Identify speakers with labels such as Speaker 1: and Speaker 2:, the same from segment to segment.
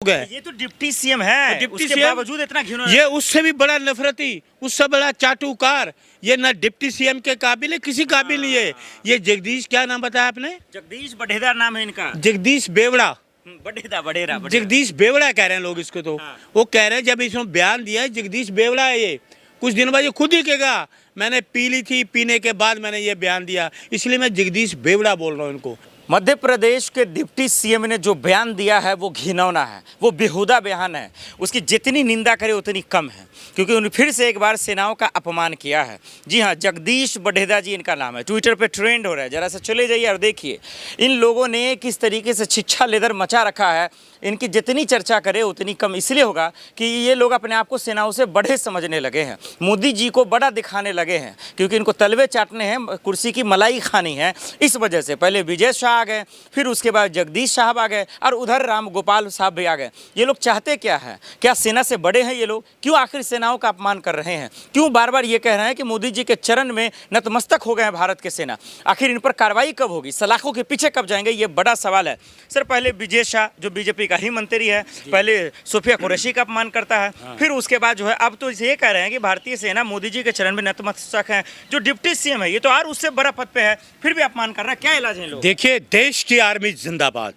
Speaker 1: लोग हैं।
Speaker 2: ये तो डिप्टी सीएम है,
Speaker 1: डिप्टी
Speaker 2: उसके
Speaker 1: सीएम
Speaker 2: बावजूद इतना घिनौना।
Speaker 1: ये उससे भी बड़ा नफरती, उससे बड़ा चाटुकार, ये ना डिप्टी सीएम के काबिल है, किसी काबिल नहीं है। ये जगदीश, क्या नाम बताया आपने?
Speaker 2: जगदीश बढेदार नाम है इनका।
Speaker 1: जगदीश बेवड़ा,
Speaker 2: बढेरा
Speaker 1: जगदीश बेवड़ा कह रहे हैं लोग इसको। तो वो कह रहे हैं जब इसमें बयान दिया है जगदीश बेवड़ा है, ये कुछ दिन बाद ये खुद ही कहेगा मैंने पी ली थी, पीने के बाद मैंने ये बयान दिया, इसलिए मैं जगदीश बेवड़ा बोल रहा हूँ इनको।
Speaker 2: मध्य प्रदेश के डिप्टी सीएम ने जो बयान दिया है वो घिनौना है, वो बेहुदा बयान है। उसकी जितनी निंदा करे उतनी कम है, क्योंकि उन्होंने फिर से एक बार सेनाओं का अपमान किया है। जी हाँ, जगदीश बढेदा जी इनका नाम है, ट्विटर पे ट्रेंड हो रहा है। जरा सा चले जाइए और देखिए इन लोगों ने किस तरीके से छिछा लेदर मचा रखा है। इनकी जितनी चर्चा करे उतनी कम, इसलिए होगा कि ये लोग अपने आप को सेनाओं से बड़े समझने लगे हैं, मोदी जी को बड़ा दिखाने लगे हैं, क्योंकि इनको तलवे चाटने हैं, कुर्सी की मलाई खानी है। इस वजह से पहले विजय शाह आ गए, फिर उसके बाद जगदीश साहब आ गए और उधर राम गोपाल साहब भी आ गए। ये लोग चाहते क्या है? क्या सेना से बड़े हैं ये लोग? क्यों आखिर सेनाओं का अपमान कर रहे हैं? क्यों बार बार ये कह रहे हैं कि मोदी जी के चरण में नतमस्तक हो गए हैं भारत के सेना? आखिर इन पर कार्रवाई कब होगी? सलाखों के पीछे कब जाएंगे? ये बड़ा सवाल है। सर, पहले विजय शाह जो बीजेपी का ही मंत्री है, पहले सोफिया कुरैशी का अपमान करता है, फिर उसके बाद जो है अब तो ये कह रहे हैं कि भारतीय सेना मोदी जी के चरण में नतमस्तक है। जो डिप्टी सीएम है ये तो और उससे बड़ा पद पे है, फिर भी अपमान कर रहा है। क्या इलाज है लोग?
Speaker 1: देखिए, देश की आर्मी जिंदाबाद,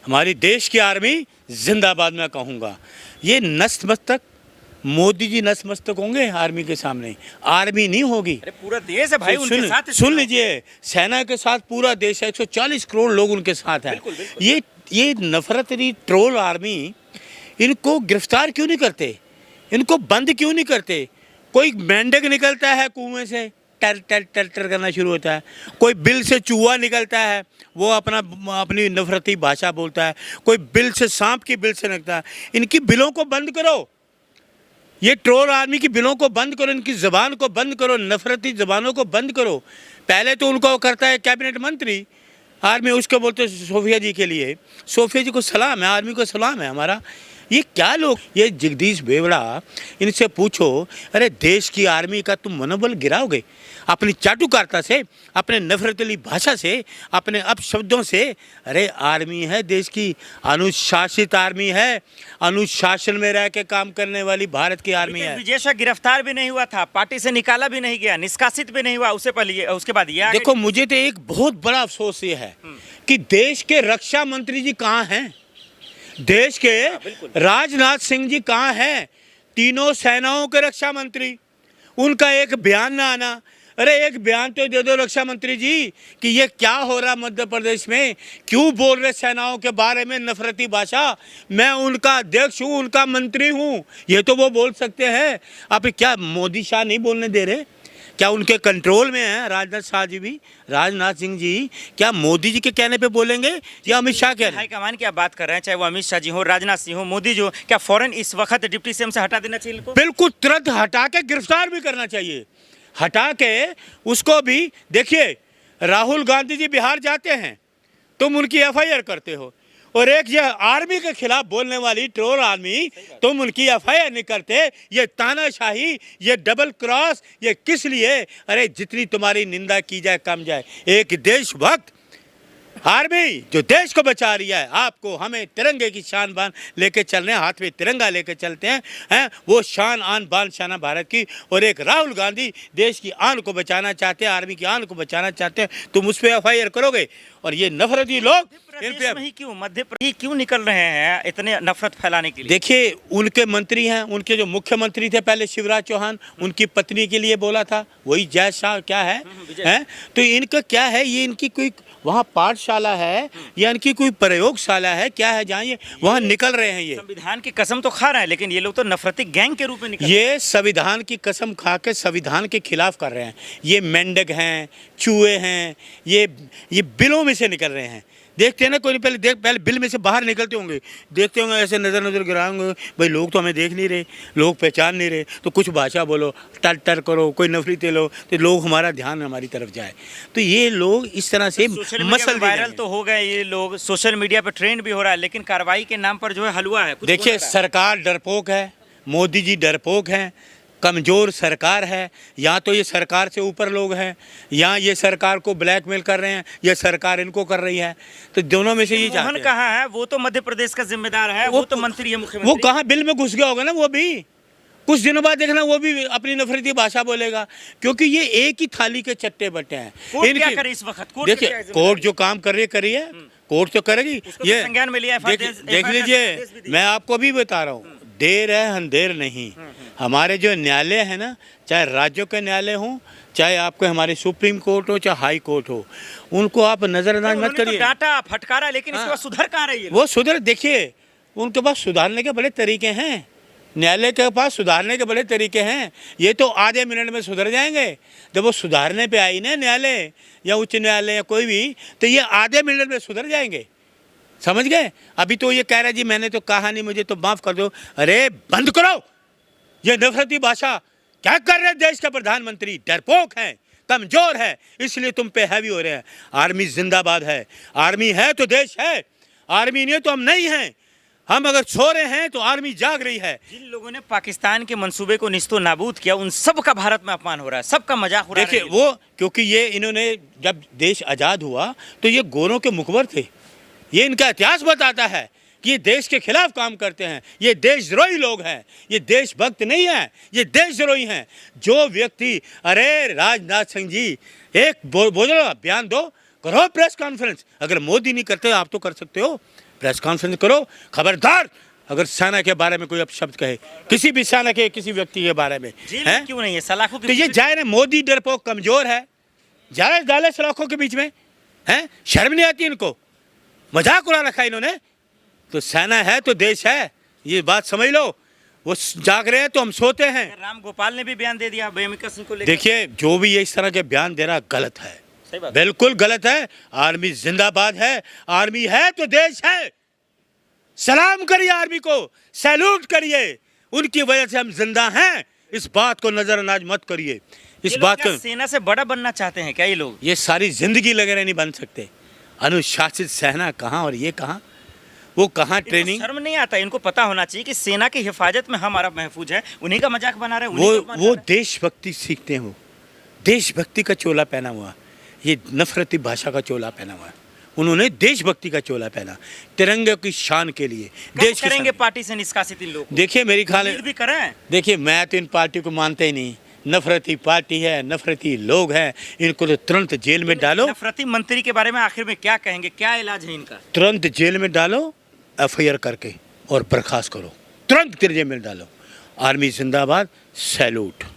Speaker 1: हमारी देश की आर्मी जिंदाबाद मैं कहूँगा। ये नतमस्तक, मोदी जी नतमस्तक होंगे आर्मी के सामने? आर्मी नहीं होगी।
Speaker 2: अरे पूरा देश है भाई उनके साथ।
Speaker 1: सुन लीजिए, सेना के साथ पूरा देश है, 140 करोड़ लोग उनके साथ हैं। ये नफरती ट्रोल आर्मी, इनको गिरफ्तार क्यों नहीं करते? इनको बंद क्यों नहीं करते? कोई मेंढक निकलता है कुएं से, टर टर टर टर करना शुरू होता है। कोई बिल से चूहा निकलता है, वो अपनी नफरती भाषा बोलता है। कोई बिल से, सांप की बिल से निकलता है। इनकी बिलों को बंद करो, ये ट्रोल आर्मी की बिलों को बंद करो, इनकी ज़बान को बंद करो, नफरती ज़बानों को बंद करो। पहले तो उनको करता है कैबिनेट मंत्री आर्मी, उसको बोलते सोफिया जी के लिए। सोफिया जी को सलाम है, आर्मी को सलाम है हमारा। ये क्या लोग, ये जगदीश बेवड़ा, इनसे पूछो, अरे देश की आर्मी का तुम मनोबल गिराओगे अपनी चाटुकारिता से, अपने नफरतीली भाषा से, अपने अपशब्दों से? अरे आर्मी है देश की, अनुशासित आर्मी है, अनुशासन में रह के काम करने वाली भारत की आर्मी है।
Speaker 2: विजय शाह गिरफ्तार भी नहीं हुआ था, पार्टी से निकाला भी नहीं गया, निष्कासित भी नहीं हुआ, उससे पहले उसके बाद ये
Speaker 1: देखो, मुझे तो एक बहुत बड़ा अफसोस ये है कि देश के रक्षा मंत्री जी कहाँ हैं? देश के राजनाथ सिंह जी कहाँ हैं? तीनों सेनाओं के रक्षा मंत्री, उनका एक बयान ना आना। अरे एक बयान तो दे दो रक्षा मंत्री जी कि ये क्या हो रहा मध्य प्रदेश में, क्यों बोल रहे सेनाओं के बारे में नफरती भाषा? मैं उनका अध्यक्ष हूँ, उनका मंत्री हूँ, ये तो वो बोल सकते हैं। आप क्या मोदी शाह नहीं बोलने दे रहे? क्या उनके कंट्रोल में है राजनाथ शाह जी भी, राजनाथ सिंह जी? क्या मोदी जी के कहने पे बोलेंगे या अमित शाह कह रहे हैं?
Speaker 2: हाईकमान की आप बात कर रहे हैं, चाहे वो अमित शाह जी हो, राजनाथ सिंह हो, मोदी जी हो, क्या फौरन इस वक्त डिप्टी सीएम से हटा देना चाहिए इनको?
Speaker 1: बिल्कुल, तुरंत हटा के गिरफ्तार भी करना चाहिए। हटा के उसको भी, देखिए राहुल गांधी जी बिहार जाते हैं, तुम उनकी एफआईआर करते हो, और एक ये आर्मी के खिलाफ बोलने वाली ट्रोल आर्मी, तुम उनकी एफआईआर नहीं करते। ये तानाशाही, ये डबल क्रॉस, ये किस लिए? अरे जितनी तुम्हारी निंदा की जाए कम जाए। एक देशभक्त आर्मी जो देश को बचा रही है, आपको हमें तिरंगे की शान बान लेके चल रहे हैं, हाथ में तिरंगा लेके चलते हैं वो शान आन बान शाना भारत की। और एक राहुल गांधी देश की आन को बचाना चाहते हैं, आर्मी की आन को बचाना चाहते हैं, तुम उस पर एफआईआर करोगे। और ये नफरती लोग इन पे
Speaker 2: मध्य प्रदेश क्यों निकल रहे हैं इतने नफरत फैलाने के लिए?
Speaker 1: देखिए, उनके मंत्री हैं, उनके जो मुख्यमंत्री थे पहले शिवराज चौहान, उनकी पत्नी के लिए बोला था, वही जय शाह क्या है? तो इनका क्या है? ये इनकी कोई वहाँ पाठशाला है या इनकी कोई प्रयोगशाला है, क्या है जहाँ ये वहाँ निकल रहे हैं? ये
Speaker 2: संविधान की कसम तो खा रहे हैं, लेकिन ये लोग तो नफरती गैंग के रूप में निकल,
Speaker 1: ये संविधान की कसम खा के संविधान के खिलाफ कर रहे हैं। ये मेंढक हैं, चूहे हैं, ये बिलों में से निकल रहे हैं। देखते हैं ना, कोई पहले बिल में से बाहर निकलते होंगे, देखते होंगे ऐसे नज़र गिराएंगे, भाई लोग तो हमें देख नहीं रहे, लोग पहचान नहीं रहे, तो कुछ भाषा बोलो, टर टर करो, कोई नफरती लो, तो लोग हमारा ध्यान हमारी तरफ जाए। तो ये लोग इस तरह से मसल
Speaker 2: वायरल तो हो गए ये लोग, सोशल मीडिया पर ट्रेंड भी हो रहा है, लेकिन कार्रवाई के नाम पर जो है हलवा है।
Speaker 1: देखिए, सरकार डरपोक है, मोदी जी डरपोक हैं, कमज़ोर सरकार है, या तो ये सरकार से ऊपर लोग हैं, या ये सरकार को ब्लैकमेल कर रहे हैं, या सरकार इनको कर रही है। तो दोनों में से ये
Speaker 2: मोहन
Speaker 1: चाहते हैं।
Speaker 2: कहाँ है? वो तो मध्य प्रदेश का जिम्मेदार है, वो तो मंत्री है,
Speaker 1: वो
Speaker 2: मुख्यमंत्री।
Speaker 1: कहाँ बिल में घुस गया होगा ना, वो भी कुछ दिनों बाद देखना वो भी अपनी नफरती भाषा बोलेगा, क्योंकि ये एक ही थाली के चट्टे बट्टे हैं।
Speaker 2: कोर्ट क्या करे इस वक्त? कोर्ट
Speaker 1: देखिए,
Speaker 2: क्या है
Speaker 1: कोर्ट जो काम कर रही है कोर्ट तो करेगी।
Speaker 2: उसको तो संज्ञान में लिया,
Speaker 1: देख लीजिए, मैं आपको भी बता रहा हूँ, देर है अंधेर नहीं। हमारे जो न्यायालय है ना, चाहे राज्यों के न्यायालय हों, चाहे आपको हमारी सुप्रीम कोर्ट हो, चाहे हाई कोर्ट हो, उनको आप नजरअंदाज मत करिए।
Speaker 2: डाटा फटकारा, लेकिन इसके बाद सुधर कहाँ रही है?
Speaker 1: वो सुधर, देखिए उनके पास सुधारने के बड़े तरीके हैं, न्यायालय के पास सुधारने के बड़े तरीके हैं। ये तो आधे मिनट में सुधर जाएंगे। जब वो सुधारने पे आई ना न्यायालय या उच्च न्यायालय या कोई भी, तो ये आधे मिनट में सुधर जाएंगे, समझ गए। अभी तो ये कह रहा है जी मैंने तो कहा नहीं, मुझे तो माफ़ कर दो। अरे बंद करो ये नफरती भाषा। क्या कर रहे हैं देश के प्रधानमंत्री? डरपोक हैं, कमज़ोर है, इसलिए तुम पे हैवी हो रहे हैं। आर्मी जिंदाबाद है, आर्मी है तो देश है, आर्मी नहीं तो हम नहीं हैं। हम अगर सो रहे हैं तो आर्मी जाग रही है।
Speaker 2: जिन लोगों ने पाकिस्तान के मंसूबे को निस्तो नाबूद किया, उन सब का भारत में अपमान हो रहा है, सबका मजाक उड़ा रहे
Speaker 1: देखिए
Speaker 2: हैं।
Speaker 1: वो, क्योंकि ये इन्होंने जब देश आज़ाद हुआ तो ये गोरों के मुखबर थे। ये इनका इतिहास बताता है कि ये देश के खिलाफ काम करते हैं, ये देशद्रोही लोग हैं, ये देशभक्त नहीं हैं, ये देशद्रोही हैं। जो व्यक्ति, अरे राजनाथ सिंह जी, एक बोलो बयान दो, करो प्रेस कॉन्फ्रेंस। अगर मोदी नहीं करते आप तो कर सकते हो, प्रेस कॉन्फ्रेंस करो। खबरदार अगर सेना के बारे में कोई अपशब्द कहे, किसी भी सेना के किसी व्यक्ति के बारे में,
Speaker 2: जेल में क्यों नहीं है? सलाखों के
Speaker 1: तो ये
Speaker 2: बीच
Speaker 1: जाए ना, मोदी डरपोक कमजोर है, जाए डाले सलाखों के बीच में, हैं? शर्म नहीं आती इनको? मजाक उड़ा रखा इन्होंने। तो सेना है तो देश है, ये बात समझ लो। वो जाग रहे हैं तो हम सोते हैं।
Speaker 2: में राम गोपाल ने भी बयान दे दिया बेमिका सिंह को लेकर।
Speaker 1: देखिए, जो भी ये इस तरह के बयान दे रहा गलत है,
Speaker 2: सही बात।
Speaker 1: बिल्कुल गलत है। आर्मी जिंदाबाद है, आर्मी है तो देश है। सलाम करिए आर्मी को, सैल्यूट करिए, उनकी वजह से हम जिंदा हैं। इस बात को नजरअंदाज मत करिए। इस बात को,
Speaker 2: सेना से बड़ा बनना चाहते हैं क्या ये लोग?
Speaker 1: ये सारी जिंदगी लगे रहे नहीं बन सकते। अनुशासित सेना कहाँ और ये कहाँ, वो कहाँ ट्रेनिंग।
Speaker 2: शर्म नहीं आता? इनको पता होना चाहिए कि सेना की हिफाजत में हम अरब महफूज है, उन्हीं का मजाक बना रहे हैं।
Speaker 1: वो देशभक्ति सीखते हैं, वो देशभक्ति का चोला पहना हुआ, ये नफरती भाषा का चोला पहना हुआ है। उन्होंने देशभक्ति का चोला पहना, तिरंगे की शान के लिए। देश
Speaker 2: करेंगे पार्टी से निष्कासित इन लोग?
Speaker 1: देखिए मेरी ख्याल
Speaker 2: उम्मीद भी करें।
Speaker 1: देखिए मैं तो इन पार्टी को मानते ही नहीं। नफरती पार्टी है, नफरती लोग हैं, इनको तो तुरंत जेल में डालो।
Speaker 2: नफरती मंत्री के बारे में आखिर में क्या कहेंगे? क्या इलाज है इनका?
Speaker 1: तुरंत जेल में डालो, एफआईआर करके, और बर्खास्त करो, तुरंत जेल में डालो। आर्मी जिंदाबाद, सैल्यूट।